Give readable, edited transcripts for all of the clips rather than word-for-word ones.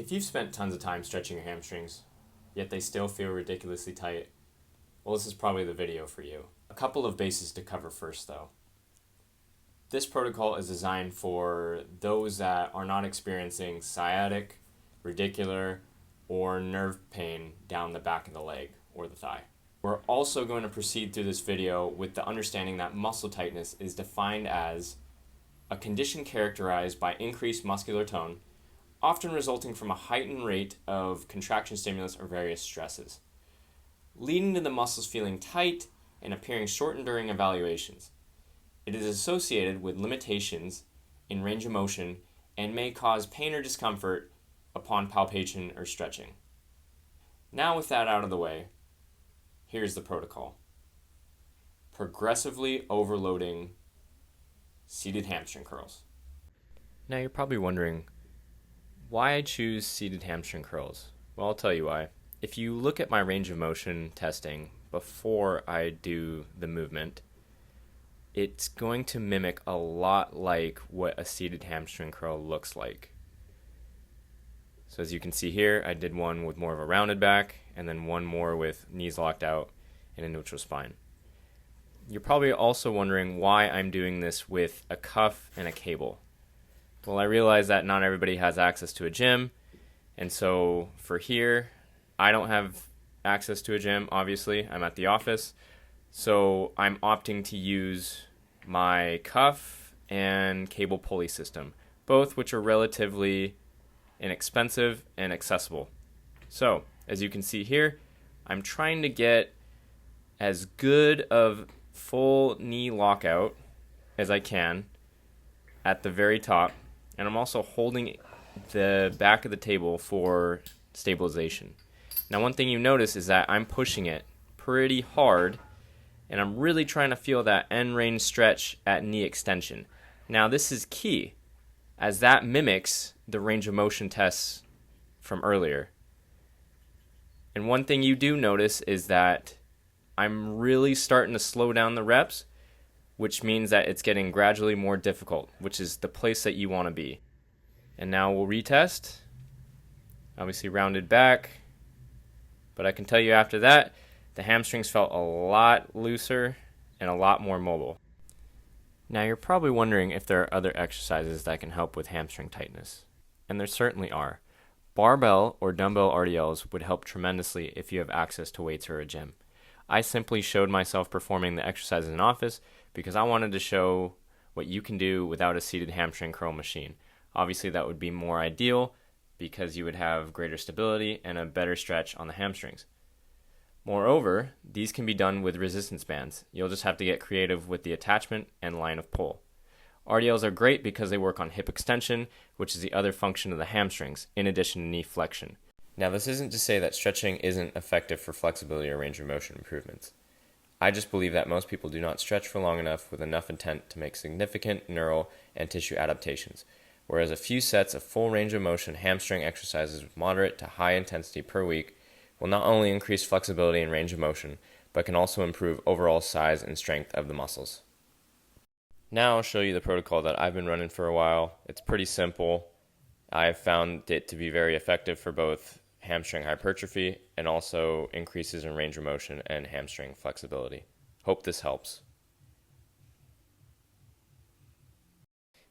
If you've spent tons of time stretching your hamstrings, yet they still feel ridiculously tight, well, this is probably the video for you. A couple of bases to cover first, though. This protocol is designed for those that are not experiencing sciatic, radicular, or nerve pain down the back of the leg or the thigh. We're also going to proceed through this video with the understanding that muscle tightness is defined as a condition characterized by increased muscular tone, often resulting from a heightened rate of contraction stimulus or various stresses, leading to the muscles feeling tight and appearing shortened during evaluations. It is associated with limitations in range of motion and may cause pain or discomfort upon palpation or stretching. Now, with that out of the way, here's the protocol. Progressively overloading seated hamstring curls. Now you're probably wondering why I choose seated hamstring curls. Well, I'll tell you why. If you look at my range of motion testing before I do the movement, it's going to mimic a lot like what a seated hamstring curl looks like. So as you can see here, I did one with more of a rounded back and then one more with knees locked out and a neutral spine. You're probably also wondering why I'm doing this with a cuff and a cable. Well, I realize that not everybody has access to a gym, and so for here, I don't have access to a gym, obviously. I'm at the office, so I'm opting to use my cuff and cable pulley system, both which are relatively inexpensive and accessible. So, as you can see here, I'm trying to get as good of full knee lockout as I can at the very top, and I'm also holding the back of the table for stabilization. Now, one thing you notice is that I'm pushing it pretty hard, and I'm really trying to feel that end range stretch at knee extension. Now, this is key, as that mimics the range of motion tests from earlier. And one thing you do notice is that I'm really starting to slow down the reps, which means that it's getting gradually more difficult, which is the place that you want to be. And now we'll retest. Obviously rounded back, but I can tell you after that, the hamstrings felt a lot looser and a lot more mobile. Now you're probably wondering if there are other exercises that can help with hamstring tightness, and there certainly are. Barbell or dumbbell RDLs would help tremendously if you have access to weights or a gym. I simply showed myself performing the exercises in office because I wanted to show what you can do without a seated hamstring curl machine. Obviously that would be more ideal because you would have greater stability and a better stretch on the hamstrings. Moreover, these can be done with resistance bands. You'll just have to get creative with the attachment and line of pull. RDLs are great because they work on hip extension, which is the other function of the hamstrings, in addition to knee flexion. Now, this isn't to say that stretching isn't effective for flexibility or range of motion improvements. I just believe that most people do not stretch for long enough with enough intent to make significant neural and tissue adaptations, whereas a few sets of full range of motion hamstring exercises with moderate to high intensity per week will not only increase flexibility and range of motion, but can also improve overall size and strength of the muscles. Now I'll show you the protocol that I've been running for a while. It's pretty simple. I've found it to be very effective for both hamstring hypertrophy and also increases in range of motion and hamstring flexibility. Hope this helps.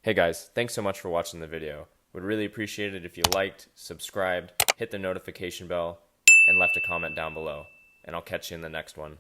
Hey guys, thanks so much for watching the video. Would really appreciate it if you liked, subscribed, hit the notification bell, and left a comment down below. And I'll catch you in the next one.